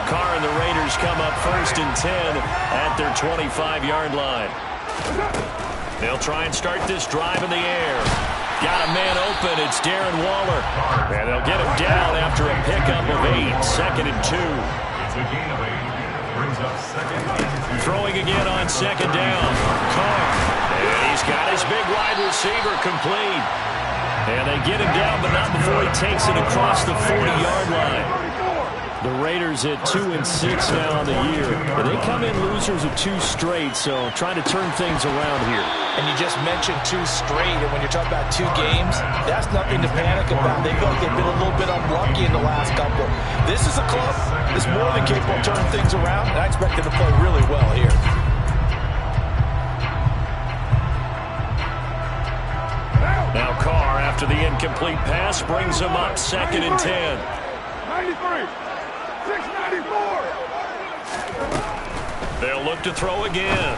Carr and the Raiders come up 1st and 10 at their 25-yard line. They'll try and start this drive in the air. Got a man open. It's Darren Waller. And they'll get him down after a pickup of 8. 2nd and 2. It's a gain of 8. Brings up 2nd and 2. Throwing again on 2nd down. Carr. And he's got his big wide receiver complete. And they get him down, but not before he takes it across the 40-yard line. The Raiders at 2-6 now on the year. And they come in losers of 2 straight, so trying to turn things around here. And you just mentioned 2 straight, and when you're talking about 2 games, that's nothing to panic about. They feel like they've been a little bit unlucky in the last couple. This is a club that's more than capable of turning things around, and I expect them to play really well here. Now Carr, after the incomplete pass, brings him up 2nd and 10. 93. 694. They'll look to throw again.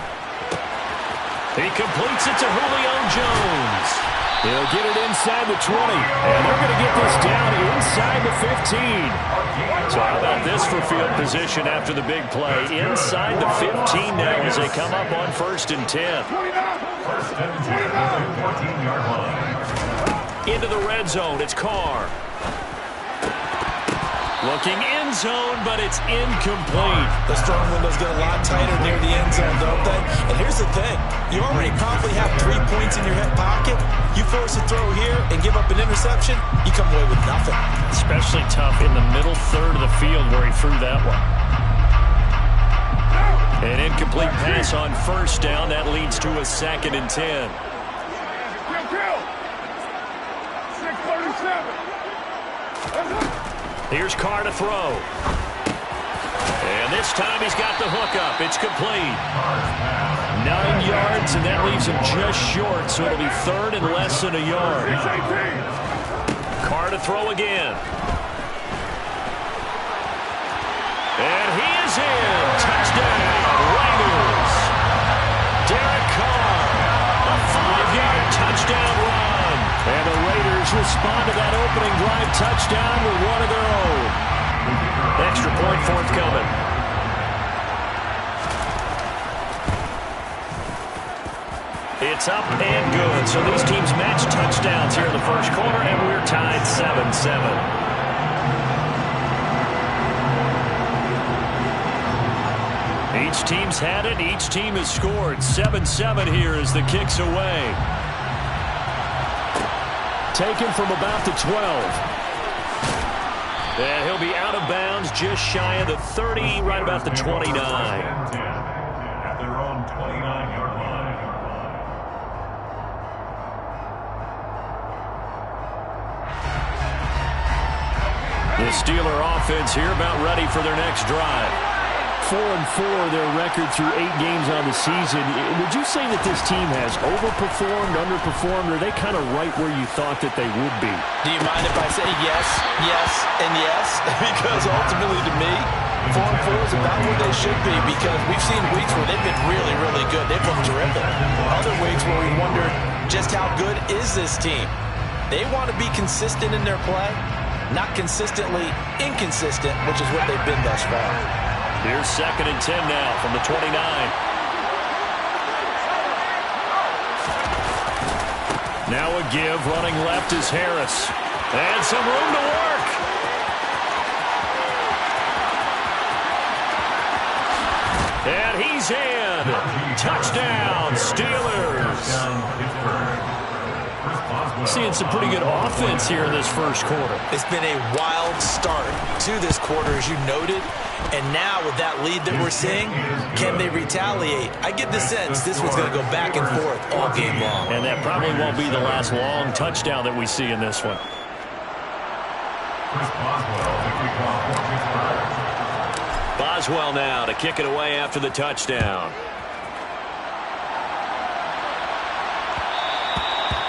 He completes it to Julio Jones. He'll get it inside the 20. And they're going to get this down inside the 15. So how about this for field position after the big play? Inside the 15 now as they come up on 1st and 10. 1st and 10 at the 14-yard line. Into the red zone. It's Carr. Looking end zone, but it's incomplete. The throwing windows get a lot tighter near the end zone, don't they? And here's the thing. You already probably have 3 points in your hip pocket. You force a throw here and give up an interception, you come away with nothing. Especially tough in the middle third of the field where he threw that one. An incomplete pass on 1st down. That leads to a 2nd and 10. Kill. 637. Here's Carr to throw. And this time he's got the hook up. It's complete. 9 yards, and that leaves him just short, so it'll be 3rd and less than a yard. Carr to throw again. And he is in. Touchdown, Raiders. Derek Carr, a 5-yard touchdown run. And the Raiders respond to that opening drive touchdown with one of their own. Extra point forthcoming. It's up and good. So these teams match touchdowns here in the first quarter, and we're tied 7-7. Each team's had it. Each team has scored. 7-7 here as the kick's away. Taken from about the 12. And he'll be out of bounds just shy of the 30, right about the 29. At their own 29-yard line. The Steeler offense here about ready for their next drive. 4-4 their record through 8 games on the season. Would you say that this team has overperformed, underperformed, or are they kind of right where you thought that they would be? Do you mind if I say yes, yes, and yes? Because ultimately to me, 4-4 is about where they should be, because we've seen weeks where they've been really, really good. They've looked terrific. Other weeks where we wondered just how good is this team. They want to be consistent in their play, not consistently inconsistent, which is what they've been thus far. Here's 2nd and 10 now from the 29. Now a give. Running left is Harris. And some room to work. And he's in. Touchdown, Steelers. Seeing some pretty good offense here in this first quarter. It's been a wild start to this quarter, as you noted. And now with that lead that we're seeing, can they retaliate? I get the sense this one's going to go back and forth all game long. And that probably won't be the last long touchdown that we see in this one. Boswell now to kick it away after the touchdown.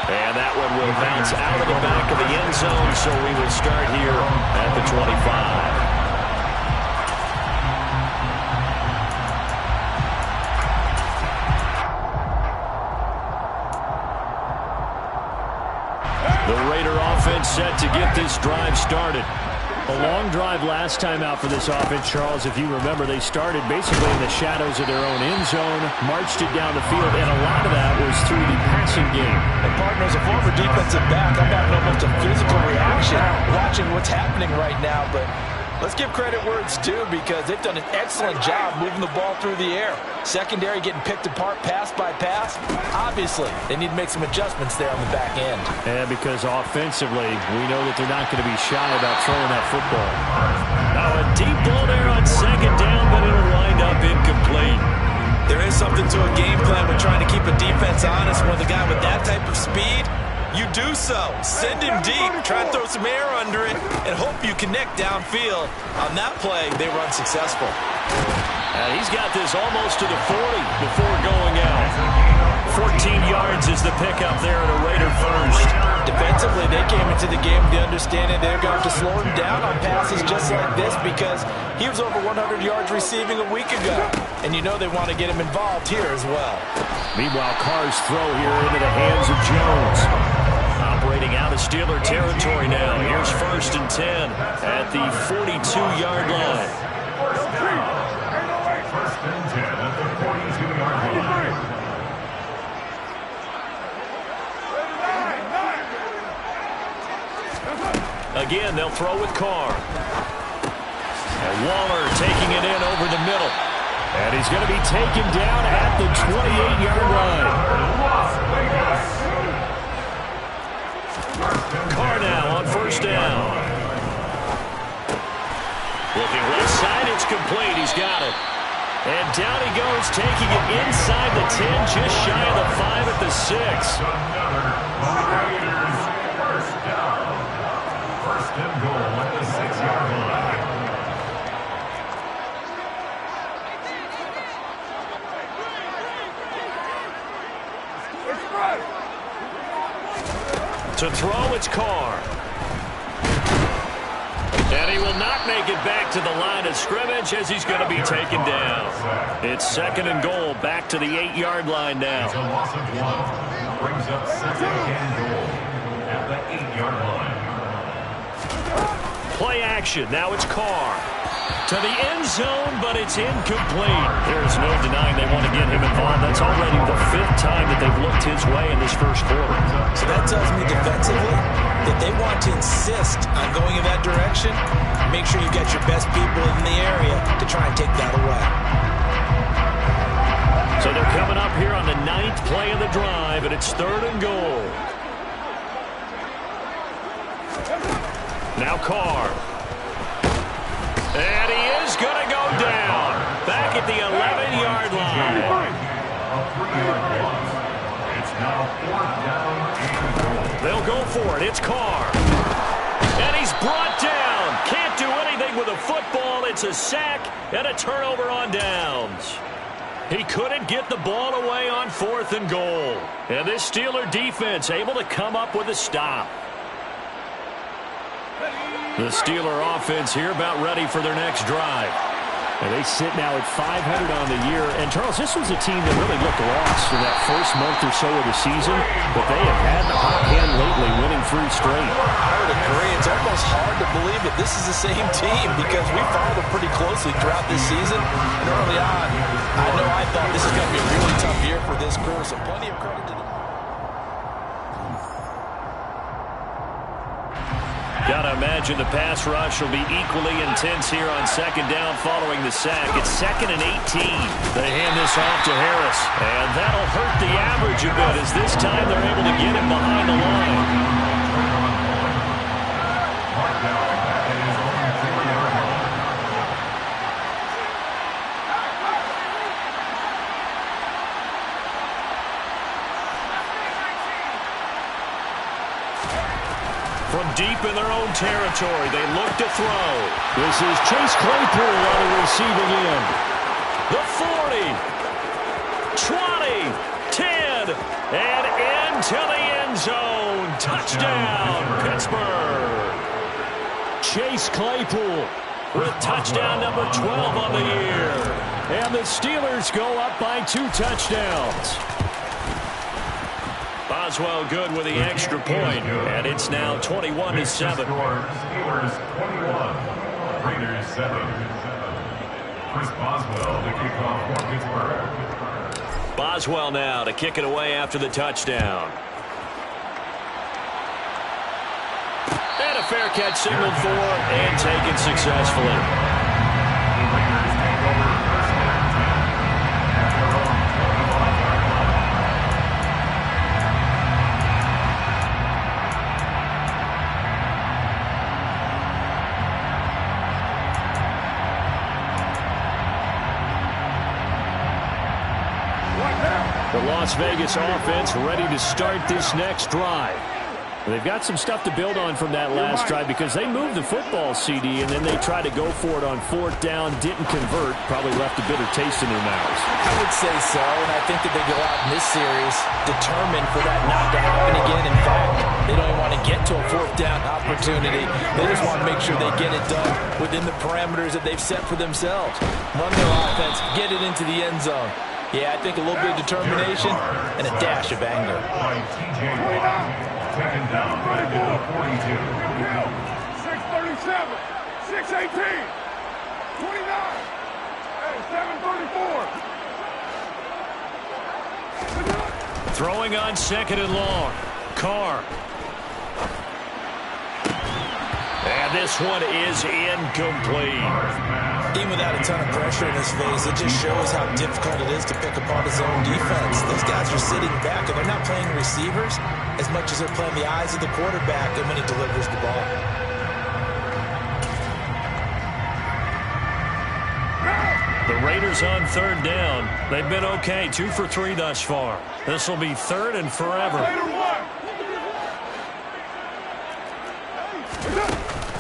And that one will bounce out of the back of the end zone, so we will start here at the 25. The Raider offense set to get this drive started. A long drive last time out for this offense, Charles. If you remember, they started basically in the shadows of their own end zone, marched it down the field, and a lot of that was through the passing game. And partner, as a former defensive back, I'm having almost a physical reaction watching what's happening right now, but let's give credit where it's due because they've done an excellent job moving the ball through the air. Secondary getting picked apart pass by pass. Obviously, they need to make some adjustments there on the back end. And because offensively, we know that they're not going to be shy about throwing that football. Now a deep ball there on second down, but it'll wind up incomplete. There is something to a game plan with trying to keep a defense honest when the guy with that type of speed, you do so. Send him deep, try to throw some air under it, and hope you connect downfield. On that play, they were unsuccessful. And he's got this almost to the 40 before going out. 14 yards is the pickup there at a Raider first. Defensively, they came into the game with the understanding they're going to have to slow him down on passes just like this because he was over 100 yards receiving a week ago. And you know they want to get him involved here as well. Meanwhile, Carr's throw here into the hands of Jones. Operating out of Steeler territory now. Here's 1st and 10 at the 42-yard line. First and 10 at the 42-yard line. Again, they'll throw with Carr. And Waller taking it in over the middle. And he's going to be taken down at the 28-yard line. Carr now on 1st down. Looking left side, it's complete. He's got it. And down he goes, taking it inside the 10, just shy of the 5 at the 6. First down. First and goal at the 6-yard line. To throw, it's Carr. And he will not make it back to the line of scrimmage as he's going to be taken down. It's 2nd and goal, back to the 8-yard line now. It's a loss of 1. Brings up 2nd and goal at the 8-yard line. Play action. Now it's Carr. To the end zone, but it's incomplete. There's no denying they want to get him involved. That's already the 5th time that they've looked his way in this first quarter. So that tells me defensively that they want to insist on going in that direction. Make sure you get your best people in the area to try and take that away. So they're coming up here on the 9th play of the drive, and it's 3rd and goal. Now Carr. And he is going to go down. Back at the 11-yard line. It's now 4th down and goal. They'll go for it. It's Carr. And he's brought down. Can't do anything with a football. It's a sack and a turnover on downs. He couldn't get the ball away on 4th and goal. And this Steeler defense able to come up with a stop. The Steeler offense here about ready for their next drive. And they sit now at 500 on the year. And, Charles, this was a team that really looked lost in that first month or so of the season. But they have had the hot hand lately, winning 3 straight. I would agree. It's almost hard to believe that this is the same team because we followed them pretty closely throughout this season. And early on, I thought this is going to be a really tough year for this crew. So plenty of credit to them. Gotta imagine the pass rush will be equally intense here on 2nd down following the sack. It's 2nd and 18. They hand this off to Harris. And that'll hurt the average a bit as this time they're able to get him behind the line. From deep in their own territory, they look to throw. This is Chase Claypool on the receiving end. The 40, 20, 10, and into the end zone. Touchdown, Pittsburgh. Chase Claypool with touchdown number 12 on the year. And the Steelers go up by 2 touchdowns. Boswell good with the extra point, and it's now 21-7. Steelers 21, Raiders 7. Chris Boswell, the kickoff for Pittsburgh. Boswell now to kick it away after the touchdown. And a fair catch signaled for and taken successfully. The Raiders take over first and 10 at their own 25-yard line. The Las Vegas offense ready to start this next drive. They've got some stuff to build on from that last drive because they moved the football, CD, and then they tried to go for it on fourth down, didn't convert, probably left a bitter taste in their mouths. I would say so, and I think that they go out in this series determined for that not to happen again. In fact, they don't even want to get to a fourth down opportunity. They just want to make sure they get it done within the parameters that they've set for themselves. Run their offense, get it into the end zone. Yeah, I think a little bit of determination and a dash of anger. By TJ Watt. Taken down back at the 42. 637, 618, 29, and 734. Throwing on second and long. Carr. And this one is incomplete. Even without a ton of pressure in his face, it just shows how difficult it is to pick apart his own defense. Those guys are sitting back, and they're not playing receivers as much as they're playing the eyes of the quarterback and when he delivers the ball. The Raiders on third down. They've been okay, 2 for 3 thus far. This will be third and forever.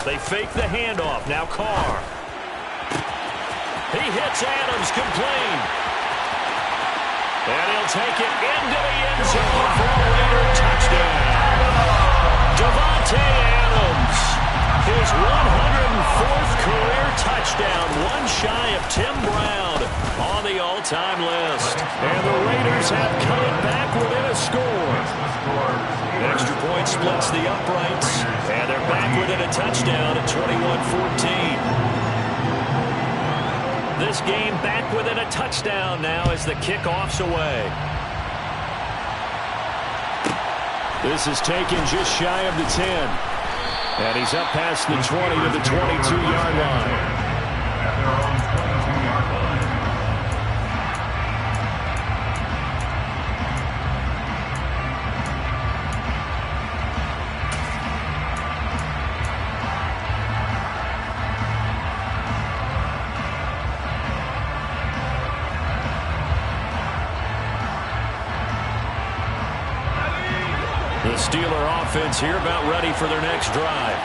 They fake the handoff. Now Carr. He hits Adams, complete. And he'll take it into the end zone for a Raider touchdown. Davante Adams, his 104th career touchdown, one shy of Tim Brown on the all-time list. And the Raiders have cut it back within a score. Extra point splits the uprights, and they're back within a touchdown at 21-14. This game back within a touchdown now as the kickoff's away. This is taken just shy of the 10. And he's up past the 20 to the 22-yard line. At their own 22-yard line. The Steeler offense here about ready for their next drive.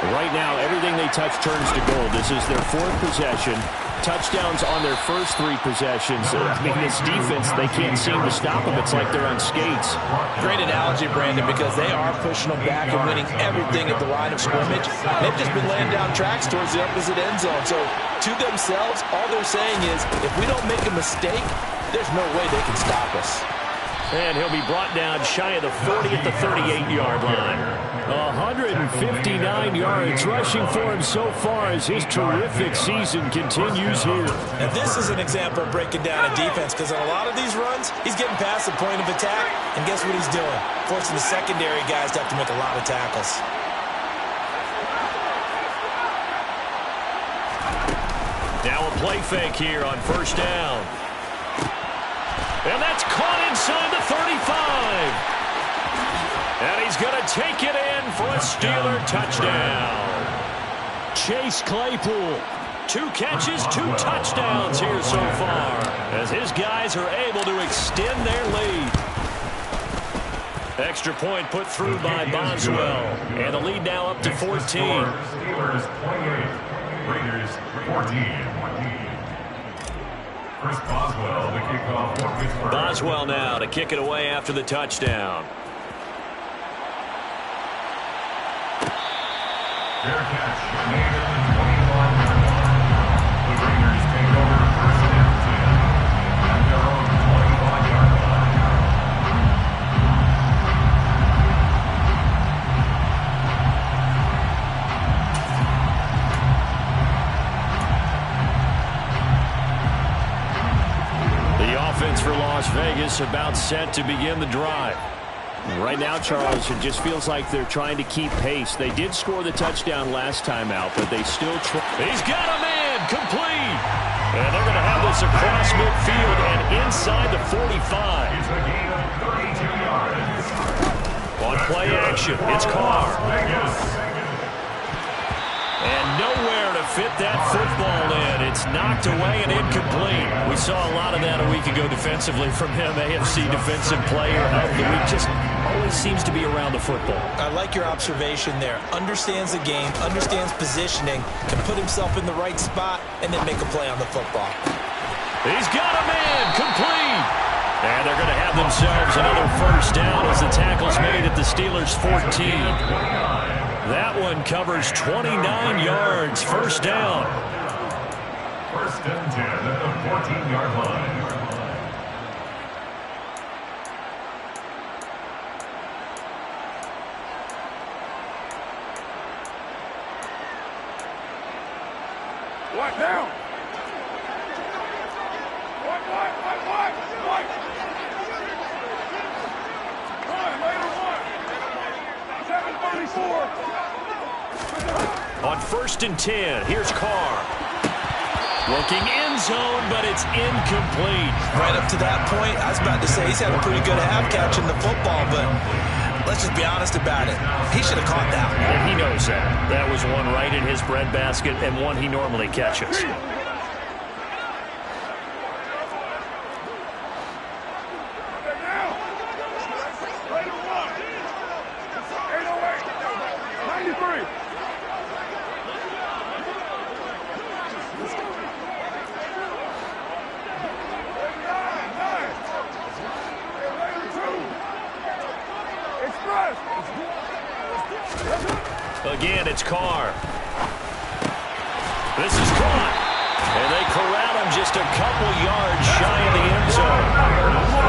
Right now, everything they touch turns to gold. This is their 4th possession. Touchdowns on their first 3 possessions. I mean, this defense, they can't seem to stop them. It's like they're on skates. Great analogy, Brandon, because they are pushing them back and winning everything at the line of scrimmage. They've just been laying down tracks towards the opposite end zone. So, to themselves, all they're saying is, if we don't make a mistake, there's no way they can stop us. And he'll be brought down shy of the 40 at the 38-yard line. 159 yards rushing for him so far as his terrific season continues here. And this is an example of breaking down a defense, because on a lot of these runs, he's getting past the point of attack, and guess what he's doing? Forcing the secondary guys to have to make a lot of tackles. Now a play fake here on first down. And that's caught inside the 35. And he's going to take it in for a Steeler touchdown. Chase Claypool, 2 catches, 2 touchdowns here so far, as his guys are able to extend their lead. Extra point put through by Boswell. And the lead now up to 14. Steelers 28, Raiders 14. Chris Boswell, the kickoff for Pittsburgh. Boswell now to kick it away after the touchdown. Fair catch made at the 21-yard line. The Raiders take over first and 10 at their own 25-yard line. offense for Las Vegas about set to begin the drive. Right now, Charles, it just feels like they're trying to keep pace. They did score the touchdown last time out, but they still try. He's got a man complete. And they're going to have this across midfield and inside the 45. It's a gain of 32 yards. On play action, it's Carr. And nowhere to fit that football in. It's knocked away and incomplete. We saw a lot of that a week ago defensively from him. AFC Defensive Player of the Week. Just always seems to be around the football. I like your observation there. Understands the game, understands positioning, can put himself in the right spot, and then make a play on the football. He's got a man complete. And they're going to have themselves another first down as the tackle's made at the Steelers' 14. That one covers 29 yards. First down. First and 10 at the 14-yard line. What down? What? One, later one. 7:34. On first and 10, here's Carr. Looking end zone, but it's incomplete. Right up to that point, I was about to say he's had a pretty good half catching the football, but let's just be honest about it. He should have caught that one. And he knows that. That was one right in his breadbasket and one he normally catches. Again, it's Carr. This is caught. And they corral him just a couple yards shy of the end zone.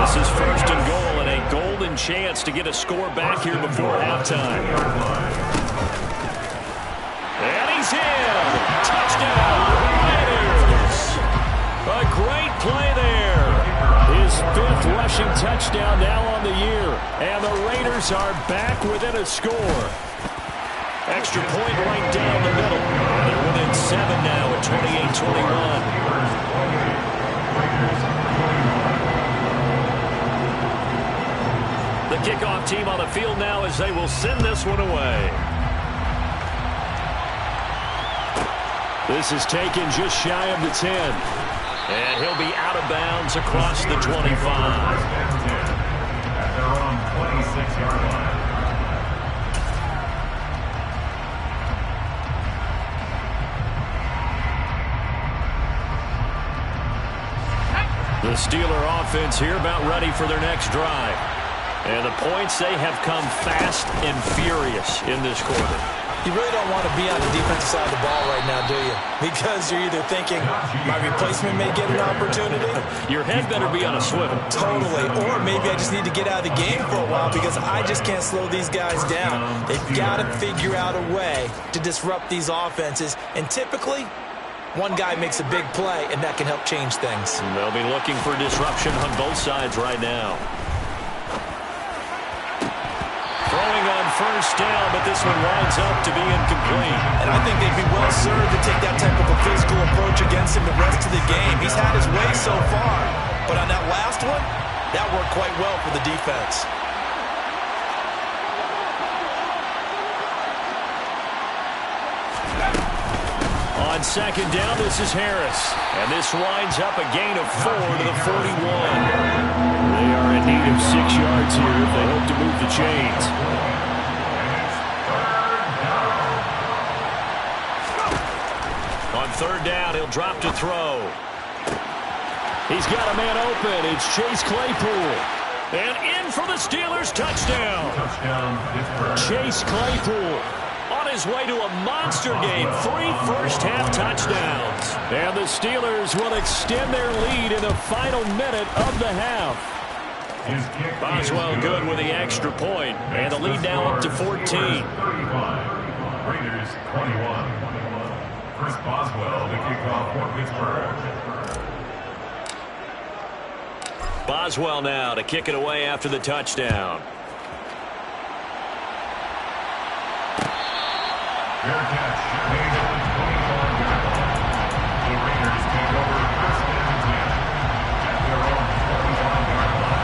This is first and goal and a golden chance to get a score back here before halftime. And he's in. Touchdown, Raiders. A great play there. His fifth rushing touchdown now on the year. And the Raiders are back within a score. Extra point right down the middle. They're within 7 now at 28-21. The kickoff team on the field now as they will send this one away. This is taken just shy of the 10. And he'll be out of bounds across the 25. At their own 26-yard line. The Steeler offense here about ready for their next drive. And the points, they have come fast and furious in this quarter. You really don't want to be on the defensive side of the ball right now, do you? Because you're either thinking, my replacement may get an opportunity. Your head better be on a swivel. Totally. Or maybe I just need to get out of the game for a while because I just can't slow these guys down. They've got to figure out a way to disrupt these offenses. And typically, one guy makes a big play, and that can help change things. And they'll be looking for disruption on both sides right now. Throwing on first down, but this one winds up to be incomplete. And I think they'd be well served to take that type of a physical approach against him the rest of the game. He's had his way so far, but on that last one, that worked quite well for the defense. On second down, this is Harris. And this winds up a gain of 4 to the 41. They are in need of 6 yards here if they hope to move the chains. On third down, he'll drop to throw. He's got a man open. It's Chase Claypool. And in for the Steelers touchdown. Chase Claypool on his way to a monster game. 3 first-half touchdowns. And the Steelers will extend their lead in the final minute of the half. Boswell good with the extra point, and the lead now up to 14. 35, Raiders 21. Chris Boswell, the kickoff for Pittsburgh. Boswell now to kick it away after the touchdown. Fair catch. Made at the 24-yard line. The Raiders take over first and 10 at their own 41-yard line.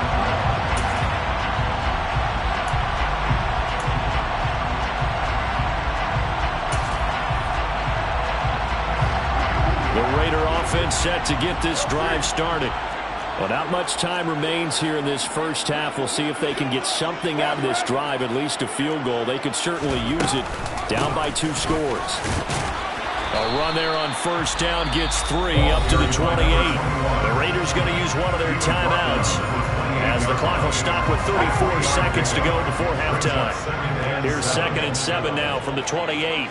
The Raider offense set to get this drive started. Well, not much time remains here in this first half. We'll see if they can get something out of this drive, at least a field goal. They could certainly use it. Down by 2 scores. A run there on first down gets 3 up to the 28. The Raiders going to use one of their timeouts as the clock will stop with 34 seconds to go before halftime. Here's 2nd and 7 now from the 28.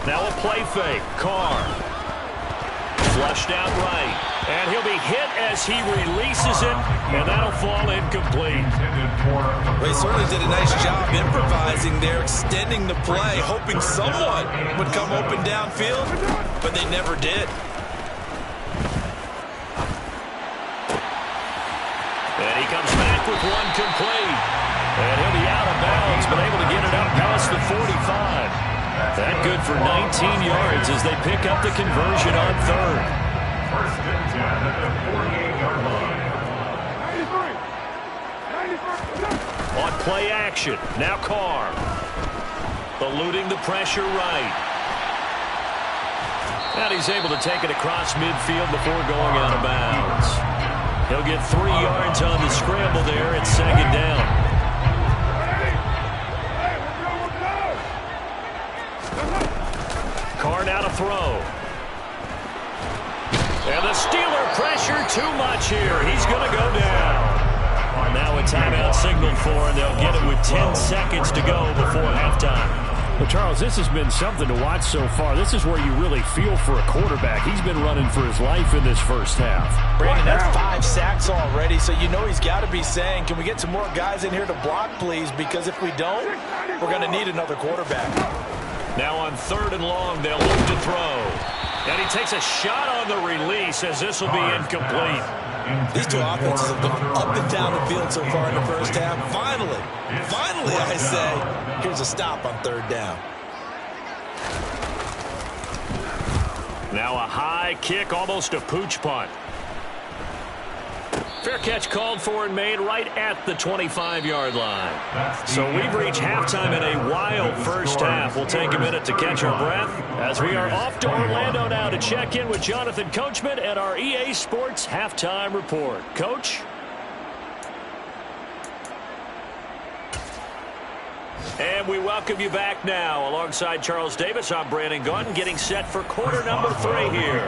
Now a play fake. Carr. Flushed out right. And he'll be hit as he releases it, and that'll fall incomplete. Well, he certainly did a nice job improvising there, extending the play, hoping someone would come open downfield, but they never did. And he comes back with one complete. And he'll be out of bounds, but able to get it up past the 45. That good for 19 yards as they pick up the conversion on 3rd. First and 10 at the 48-yard line. 93. On play action, now Carr. Eluding the pressure right. And he's able to take it across midfield before going out of bounds. He'll get 3 yards on the scramble there at 2nd down. Carr now to throw. And the Steeler pressure too much here. He's going to go down. Now a timeout signaled for, and they'll get it with 10 seconds to go before halftime. Well, Charles, this has been something to watch so far. This is where you really feel for a quarterback. He's been running for his life in this first half. Brandon, that's 5 sacks already, so you know he's got to be saying, can we get some more guys in here to block, please? Because if we don't, we're going to need another quarterback. Now on 3rd and long, they'll look to throw. And he takes a shot on the release as this will be incomplete. These two offenses have gone up and down the field so far in the first half. Finally, I say, here's a stop on 3rd down. Now a high kick, almost a pooch punt. Fair catch called for and made right at the 25-yard line. So we've reached halftime in a wild first half. We'll take a minute to catch our breath as we are off to Orlando now to check in with Jonathan Coachman and our EA Sports Halftime Report. Coach? And we welcome you back now. Alongside Charles Davis, I'm Brandon Gaudin, getting set for quarter number 3 here.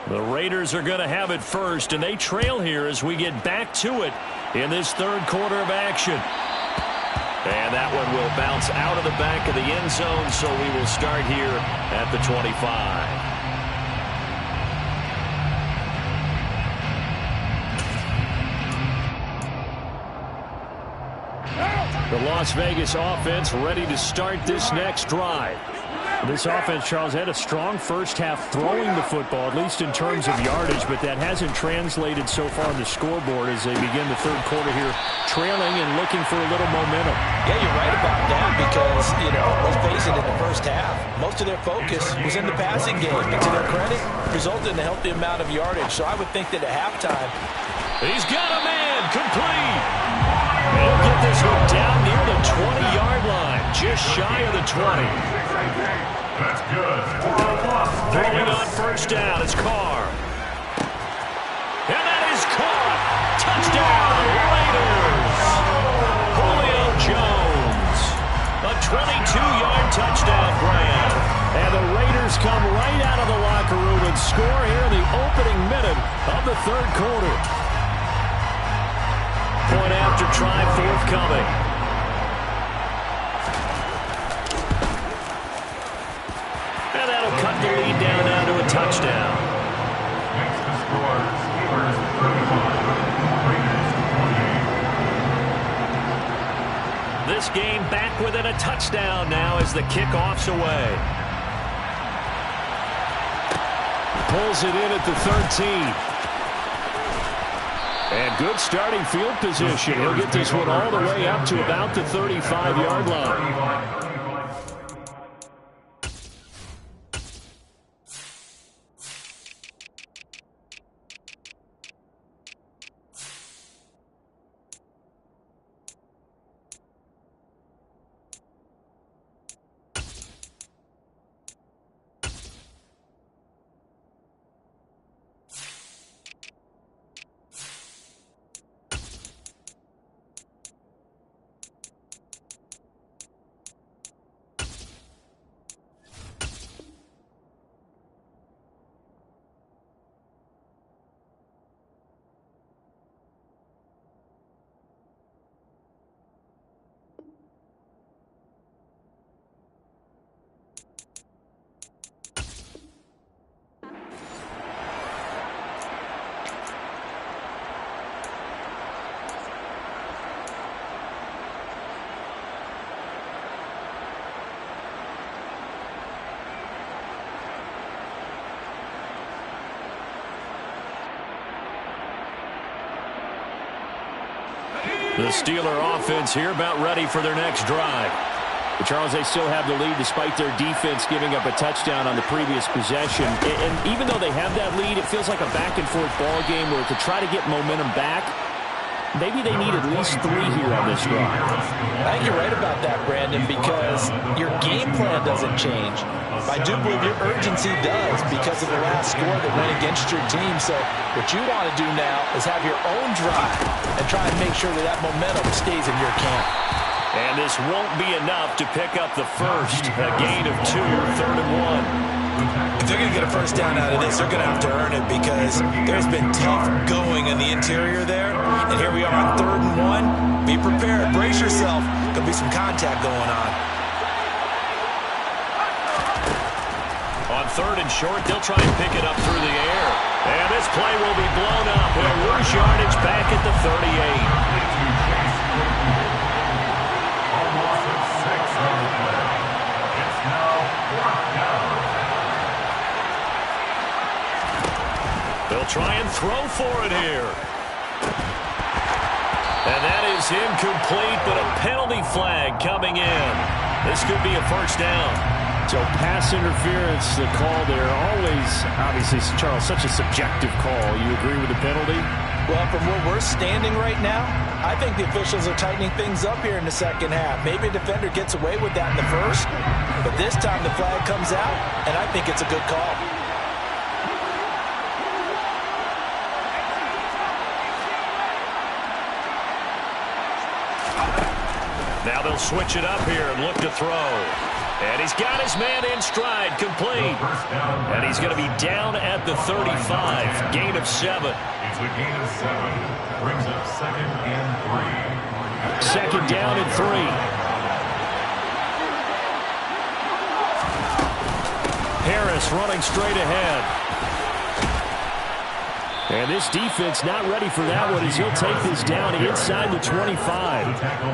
The Raiders are going to have it first, and they trail here as we get back to it in this 3rd quarter of action. And that one will bounce out of the back of the end zone, so we will start here at the 25. The Las Vegas offense ready to start this next drive. This offense, Charles, had a strong first half throwing the football, at least in terms of yardage, but that hasn't translated so far on the scoreboard as they begin the 3rd quarter here, trailing and looking for a little momentum. Yeah, you're right about that because, let's face it, in the first half, most of their focus was in the passing game, and to their credit, resulted in a healthy amount of yardage. So I would think that at halftime, he's got a man, complete. He'll get this one down near the 20-yard line, just shy of the 20. That's good. Throwing on first down, it's Carr. And that is caught. Touchdown, Raiders. Julio Jones. A 22-yard touchdown grab. And the Raiders come right out of the locker room and score here in the opening minute of the 3rd quarter. Point after try forthcoming. And that'll cut the lead down now to a touchdown. Makes the score Steelers 35, Raiders 28. This game back within a touchdown now as the kickoff's away. pulls it in at the 13. And good starting field position. He'll get this one all the way up to about the 35-yard line. The Steeler offense here about ready for their next drive. But Charles, they still have the lead despite their defense giving up a touchdown on the previous possession. And even though they have that lead, it feels like a back-and-forth ball game where to try to get momentum back, maybe they need at least 3 here on this drive. I think you're right about that, Brandon, because your game plan doesn't change. I do believe your urgency does because of the last score that went against your team. So what you want to do now is have your own drive and try and make sure that that momentum stays in your camp. And this won't be enough to pick up the first. A gain of 2, 3rd and 1. If they're going to get a first down out of this, they're going to have to earn it because there's been tough going in the interior there. And here we are on 3rd and 1. Be prepared. Brace yourself. There'll be some contact going on. On 3rd and short, they'll try and pick it up through the air. And this play will be blown up. He'll lose yardage back at the 38. They'll try and throw for it here. And that is incomplete, but a penalty flag coming in. This could be a first down. So pass interference, the call there. Always, obviously, Charles, such a subjective call. You agree with the penalty? Well, from where we're standing right now, I think the officials are tightening things up here in the second half. Maybe a defender gets away with that in the first, but this time the flag comes out, and I think it's a good call. Now they'll switch it up here and look to throw. And he's got his man in stride, complete. And he's going to be down at the 35, gain of 7. It's a gain of 7. Brings up 2nd and 3. 2nd down and 3. Harris running straight ahead. And this defense not ready for that one as he'll take this down inside the 25.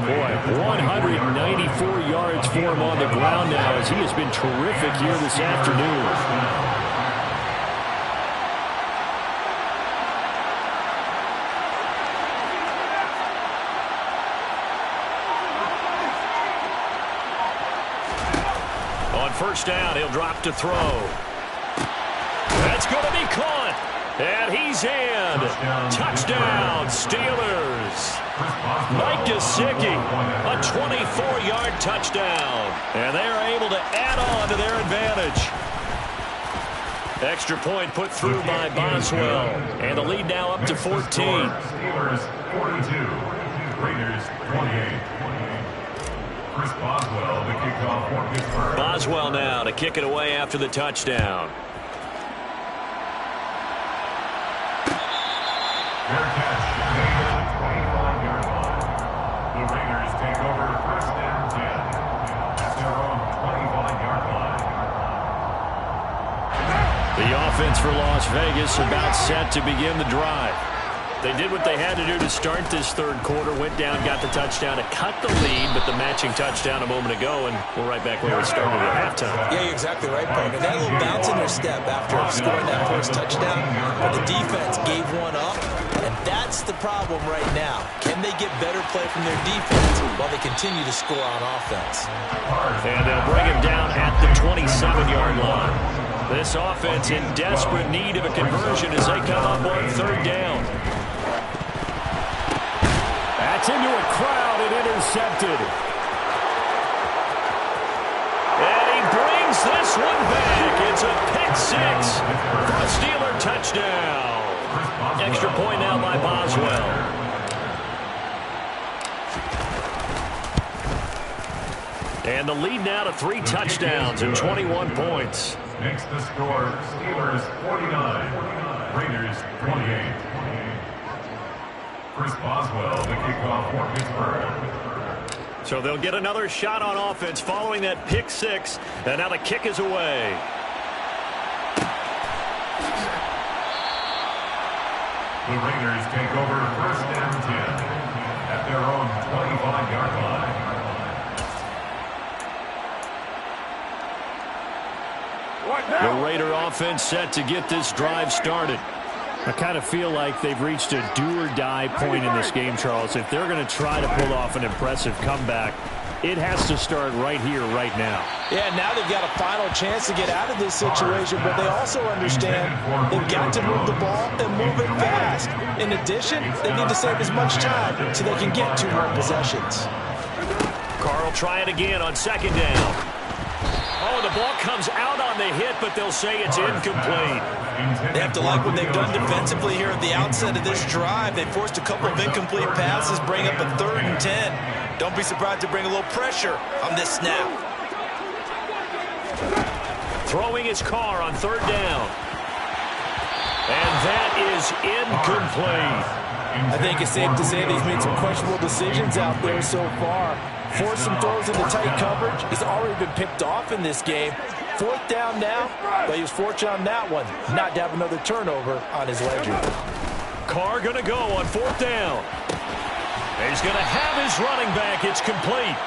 Boy, 194 yards for him on the ground now as he has been terrific here this afternoon. On 1st down, he'll drop to throw. That's going to be caught. And he's in. Touchdown, Steelers. Mike Gesicki, a 24-yard touchdown. And they are able to add on to their advantage. Extra point put through by Boswell. And the lead now up to 14. Steelers 42, Raiders 28. Chris Boswell, the kickoff for Pittsburgh. Boswell now to kick it away after the touchdown. Their catch made at the 25-yard line. The Raiders take over 1st and 10 at their own 25-yard line. The offense for Las Vegas about set to begin the drive. They did what they had to do to start this third quarter, went down, got the touchdown to cut the lead, but the matching touchdown a moment ago, and we're right back where we started at halftime. Yeah, you're exactly right, partner. They had a little bounce in their step after scoring that first touchdown, but the defense gave one up, and that's the problem right now. Can they get better play from their defense while they continue to score on offense? And they'll bring him down at the 27-yard line. This offense in desperate need of a conversion as they come up on third down. That's into a crowd and intercepted. And he brings this one back. It's a pick six for a Steeler touchdown. Extra point now by Boswell. And the lead now to 3 touchdowns and 21 points. Makes the score Steelers 49, Raiders 28. Chris Boswell, the kickoff for Pittsburgh. So they'll get another shot on offense following that pick six. And now the kick is away. The Raiders take over first and 10 at their own 25-yard line. The Raider offense set to get this drive started. I kind of feel like they've reached a do-or-die point in this game, Charles. If they're going to try to pull off an impressive comeback, it has to start right here, right now. Yeah, now they've got a final chance to get out of this situation, but they also understand they've got to move the ball and move it fast. In addition, they need to save as much time so they can get 2 more possessions. Carr will try it again on second down. Oh, the ball comes out on the hit, but they'll say it's incomplete. They have to like what they've done defensively here at the outset of this drive. They forced a couple of incomplete passes, bring up a 3rd and 10. Don't be surprised to bring a little pressure on this snap. Throwing his Carr on third down. And that is incomplete. I think it's safe to say they've made some questionable decisions out there so far. Forced some throws into tight coverage. He's already been picked off in this game. 4th down now, but he was fortunate on that one not to have another turnover on his ledger. Carr going to go on 4th down. He's going to have his running back. It's complete.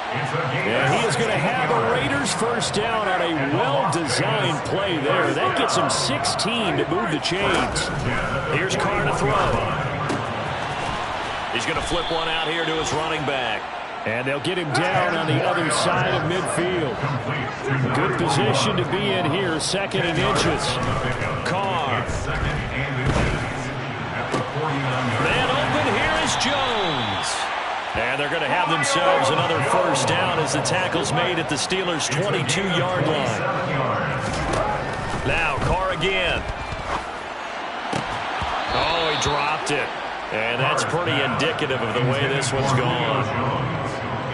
And he is going to have a Raiders first down on a well-designed play there. That gets him 16 to move the chains. Here's Carr to throw. He's going to flip one out here to his running back. And they'll get him down on the other side of midfield. Good position to be in here, 2nd and inches. Carr. Man open, here is Jones. And they're going to have themselves another first down as the tackle's made at the Steelers' 22-yard line. Now Carr again. Oh, he dropped it. And that's pretty indicative of the way this one's gone.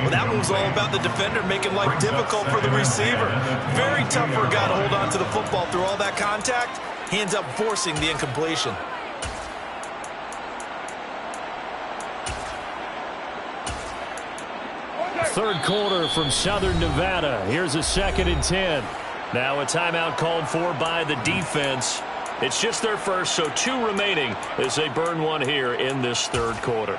Well, that one was all about the defender making life difficult for the receiver. Very tough for a guy to hold on to the football through all that contact. He ends up forcing the incompletion. Third quarter from Southern Nevada. Here's a 2nd and 10. Now a timeout called for by the defense. It's just their first, so 2 remaining as they burn one here in this third quarter.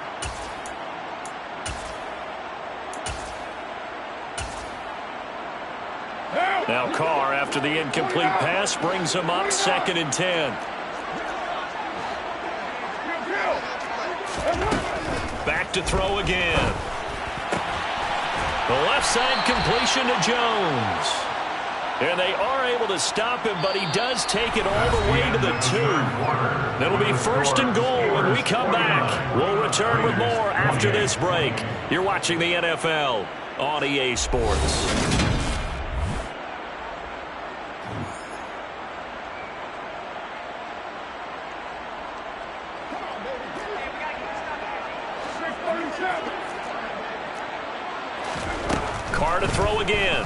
Now Carr, after the incomplete pass, brings him up 2nd and 10. Back to throw again. The left side completion to Jones. And they are able to stop him, but he does take it all the way to the 2. That'll be 1st and goal when we come back. We'll return with more after this break. You're watching the NFL on EA Sports. Carr to throw again.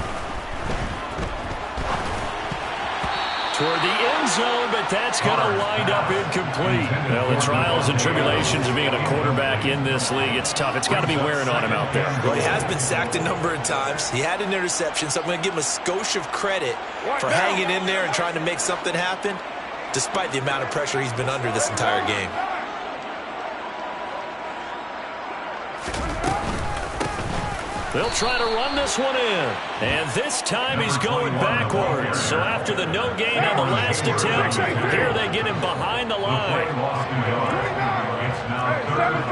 Toward the end zone, but that's going to wind up incomplete. Well, the trials and tribulations of being a quarterback in this league, it's tough. It's got to be wearing on him out there. Well, he has been sacked a number of times. He had an interception, so I'm going to give him a skosh of credit for hanging in there and trying to make something happen, despite the amount of pressure he's been under this entire game. They'll try to run this one in. And this time he's going backwards. So after the no gain on the last attempt, here they get him behind the line. It's now 3rd and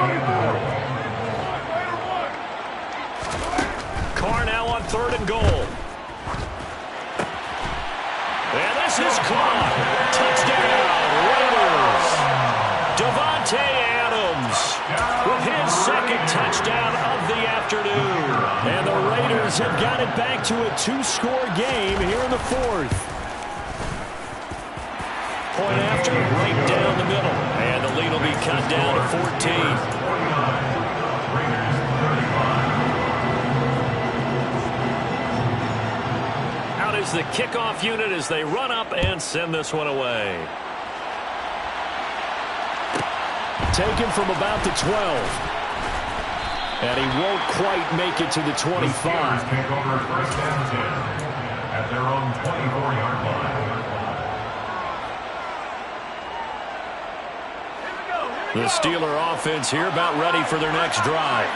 4. Carr now on 3rd and goal. And this is caught. Touchdown, Raiders. Devontae Adams with his 2nd touchdown of the afternoon. And the Raiders have got it back to a 2-score game here in the 4th. Point after, right down the middle. And the lead will be cut down to 14. Is the kickoff unit as they run up and send this one away. Taken from about the 12. And he won't quite make it to the 25. Take over 1st and 10 at their own 24-yard line. The Steeler offense here about ready for their next drive.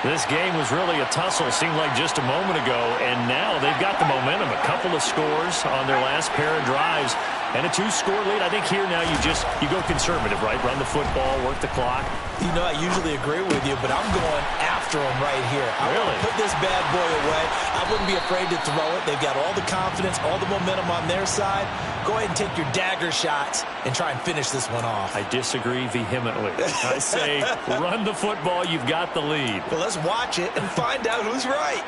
This game was really a tussle, seemed like just a moment ago, and now they've got the momentum. A couple of scores on their last pair of drives, and a 2-score lead. I think here now you go conservative, right? Run the football, work the clock. You know, I usually agree with you, but I'm going after him right here. I want to put this bad boy away. I wouldn't be afraid to throw it. They've got all the confidence, all the momentum on their side. Go ahead and take your dagger shots and try and finish this one off. I disagree vehemently. I say run the football. You've got the lead. Well, let's watch it and find out who's right.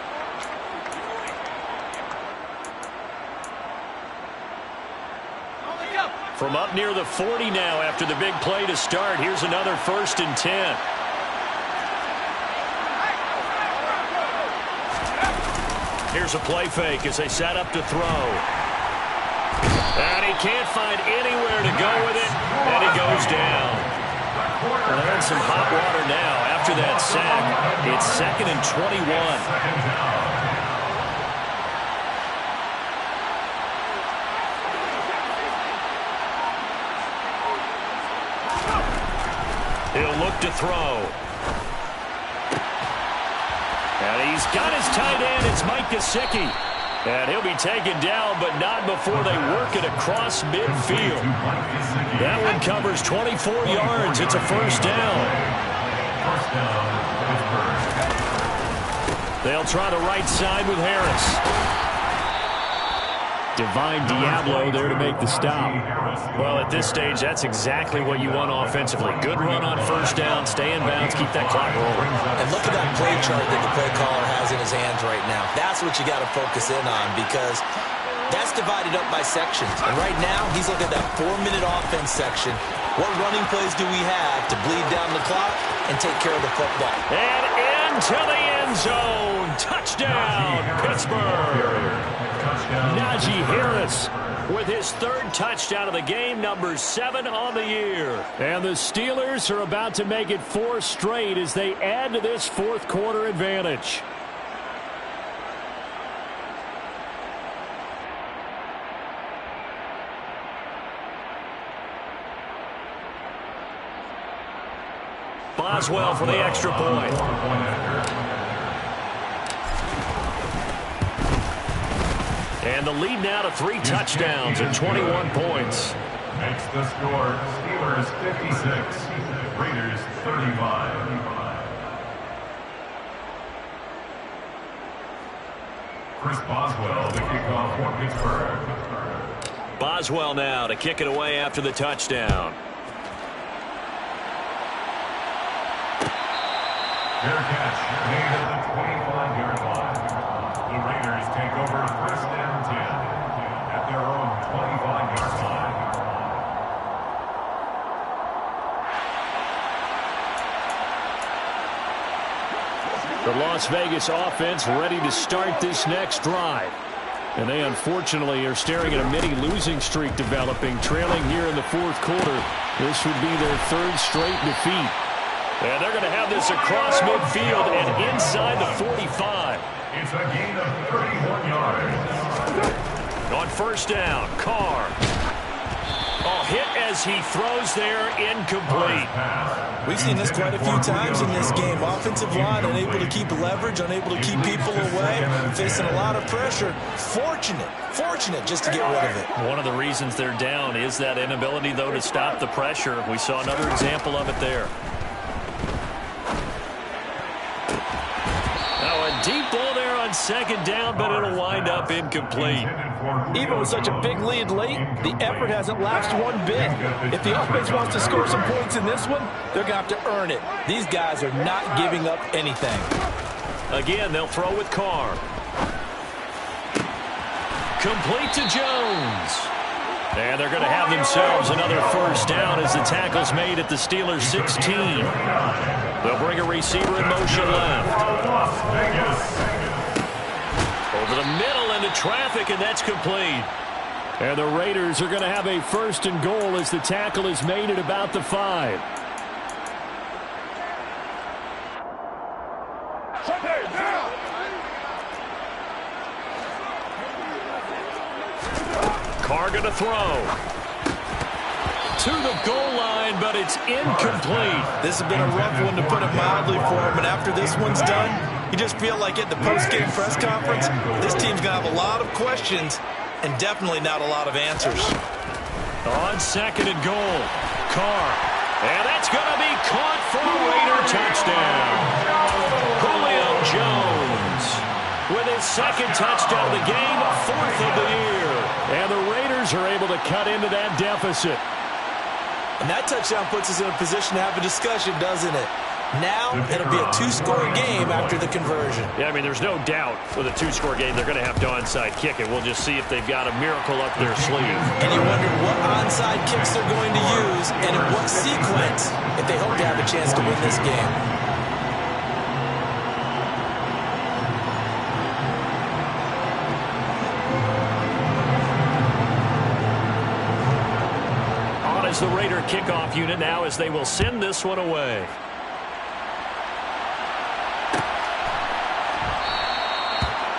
From up near the 40 now after the big play to start. Here's another 1st and 10. Here's a play fake as they set up to throw. And he can't find anywhere to go with it, and he goes down. And they're in some hot water now after that sack. It's 2nd and 21. He'll look to throw. And he's got his tight end. It's Mike Gesicki. And he'll be taken down, but not before they work it across midfield. That one covers 24 yards. It's a 1st down. They'll try the right side with Harris. Divine Diablo there to make the stop. Well, at this stage, that's exactly what you want offensively. Good run on 1st down, stay in bounds, keep that clock rolling. And look at that play chart that the play caller has in his hands right now. That's what you got to focus in on because that's divided up by sections. And right now, he's looking at that 4-minute offense section. What running plays do we have to bleed down the clock and take care of the football? And into the end zone. Touchdown, Pittsburgh. Najee Harris with his 3rd touchdown of the game, number 7 on the year. And the Steelers are about to make it 4 straight as they add to this 4th quarter advantage. Boswell for the extra point. And the lead now to 3 touchdowns and 21 points. Makes the score Steelers 56, Raiders 35. Chris Boswell to kick off for Pittsburgh. Boswell now to kick it away after the touchdown. Fair catch made at the 25-yard line. The Raiders take over 1st and 10 at their own 25-yard line. The Las Vegas offense ready to start this next drive. And they unfortunately are staring at a mini losing streak developing, trailing here in the 4th quarter. This would be their 3rd straight defeat. And they're going to have this across midfield and inside the 45. It's a gain of 31 yards. On 1st down, Carr. Oh, hit as as he throws there, incomplete. We've seen this quite a few times in this game. Offensive line unable to keep leverage, unable to keep people away, facing a lot of pressure. Fortunate just to get rid of it. One of the reasons they're down is that inability, though, to stop the pressure. We saw another example of it there. Now a deep ball there on second down, but it'll wind up incomplete. Even with such a big lead late, the effort hasn't lapsed one bit. If the offense wants to score some points in this one, they're going to have to earn it. These guys are not giving up anything. Again, they'll throw with Carr. Complete to Jones. And they're going to have themselves another first down as the tackle's made at the Steelers' 16. They'll bring a receiver in motion left. Over the middle into traffic, and that's complete. And the Raiders are going to have a first and goal as the tackle is made at about the 5. Carr going to throw. To the goal line, but it's incomplete. This has been a rough one, to put it mildly, for him. And after this one's done, you just feel like at the post-game press conference, this team's going to have a lot of questions and definitely not a lot of answers. On second and goal, Carr. And that's going to be caught for a Raider touchdown. Julio Jones with his second touchdown of the game, 4th of the year. And the Raiders are able to cut into that deficit. And that touchdown puts us in a position to have a discussion, doesn't it? Now it'll be a 2-score game after the conversion. Yeah, I mean, there's no doubt with a 2-score game they're going to have to onside kick it. We'll just see if they've got a miracle up their sleeve. And you wonder what onside kicks they're going to use and in what sequence if they hope to have a chance to win this game. As the Raider kickoff unit now, as they will send this one away.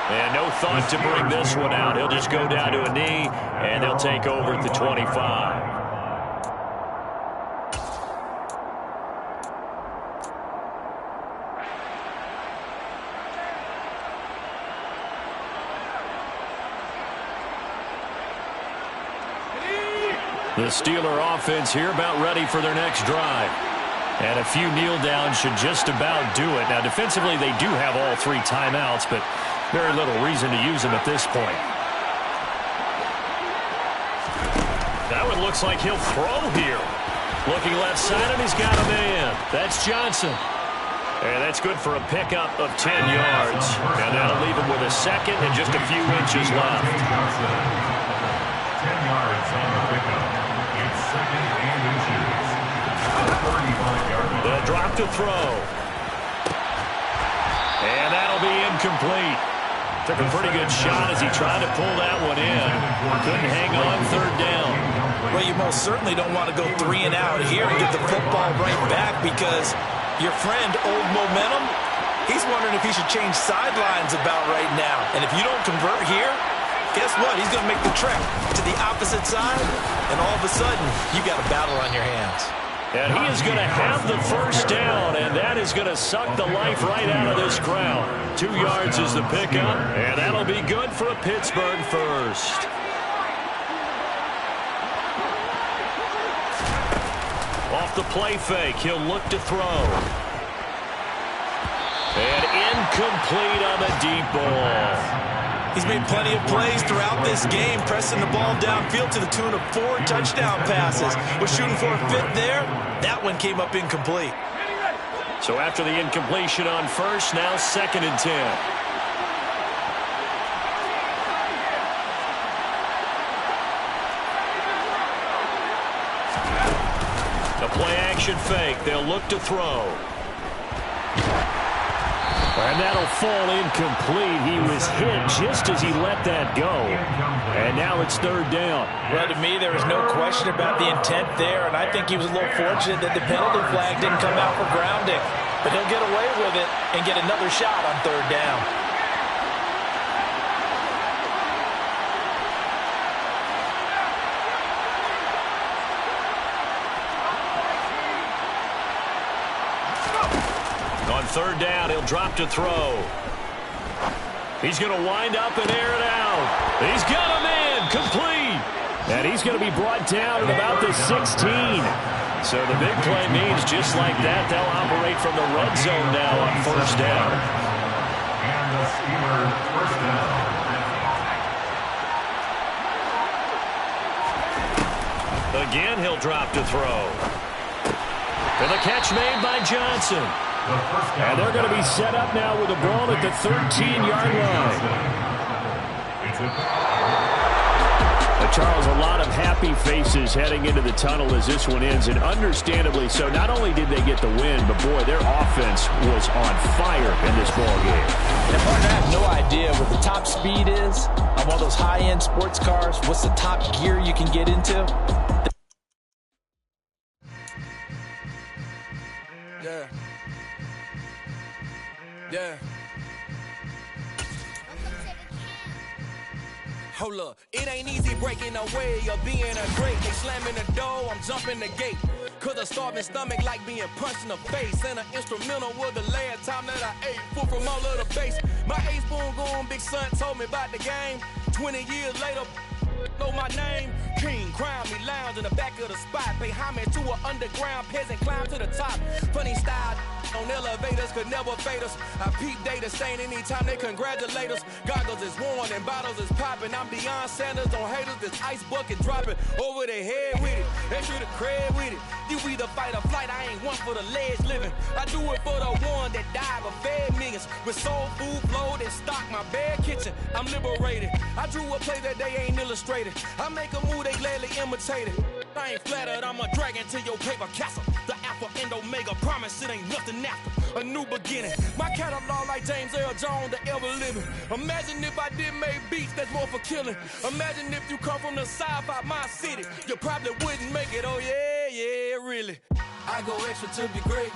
And no thought to bring this one out. He'll just go down to a knee, and they'll take over at the 25. The Steeler offense here about ready for their next drive. And a few kneel downs should just about do it. Now, defensively, they do have all 3 timeouts, but very little reason to use them at this point. That one looks like he'll throw here. Looking left side, and he's got a man. That's Johnson. And that's good for a pickup of 10 yards. And that'll leave him with a second and just a few inches left. 10 yards on the pickup. It's second and inches. 35-yard line. They'll drop to throw. And that'll be incomplete. Took a pretty good shot as he tried to pull that one in. Couldn't hang on 3rd down. Well, you most certainly don't want to go 3 and out here and get the football right back, because your friend, Old Momentum, he's wondering if he should change sidelines about right now. And if you don't convert here, guess what? He's going to make the trek to the opposite side, and all of a sudden, you got a battle on your hands. And he is going to have the first down, and that is going to suck the life right out of this crowd. 2 yards is the pickup, and that'll be good for a Pittsburgh first. Off the play fake, he'll look to throw. And incomplete on the deep ball. He's made plenty of plays throughout this game, pressing the ball downfield to the tune of 4 touchdown passes. Was shooting for a 5th there. That one came up incomplete. So after the incompletion on first, now 2nd and 10. A play-action fake. They'll look to throw. And that'll fall incomplete. He was hit just as he let that go. And now it's 3rd down. Well, to me, there is no question about the intent there, and I think he was a little fortunate that the penalty flag didn't come out for grounding. But he'll get away with it and get another shot on 3rd down. On third down, he'll drop to throw. He's going to wind up and air it out. He's got him in, complete. And he's going to be brought down at about the 16. So the big play means just like that, they'll operate from the red zone now on first down. And the Steelers first down. Again, he'll drop to throw. And the catch made by Johnson. And they're going to be set up now with the ball at the 13-yard line. Charles, a lot of happy faces heading into the tunnel as this one ends, and understandably so. Not only did they get the win, but boy, their offense was on fire in this ball game. And partner, I have no idea what the top speed is on one of those high-end sports cars. What's the top gear you can get into? Yeah. Yeah. Hold up, it ain't easy breaking away or being a great. They slamming the door, I'm jumping the gate. Cause a starving stomach like being punched in the face. And an instrumental was the last time that I ate. Full from all of the base. My A-spoon going, big son told me about the game. 20 years later, know my name. King, crown me, lounge in the back of the spot. Pay homage to an underground peasant, climb to the top. Funny style on elevators could never fade us. I peep data stain anytime they congratulate us. Goggles is worn and bottles is popping. I'm Deion Sanders on haters, this ice bucket dropping over their head with it. Extra the cred with it. You either fight or flight, I ain't one for the ledge living. I do it for the one that died but fed millions. With soul food flowed and stock my bare kitchen. I'm liberated. I drew a play that they ain't illustrated. I make a move, they gladly imitate it. I ain't flattered, I'm a dragon to your paper castle. The Alpha and Omega, promise it ain't nothing after. A new beginning. My catalog like James Earl Jones, the ever living. Imagine if I did make beats that's more for killing. Imagine if you come from the south out my city. You probably wouldn't make it, oh yeah, yeah, really. I go extra to be great.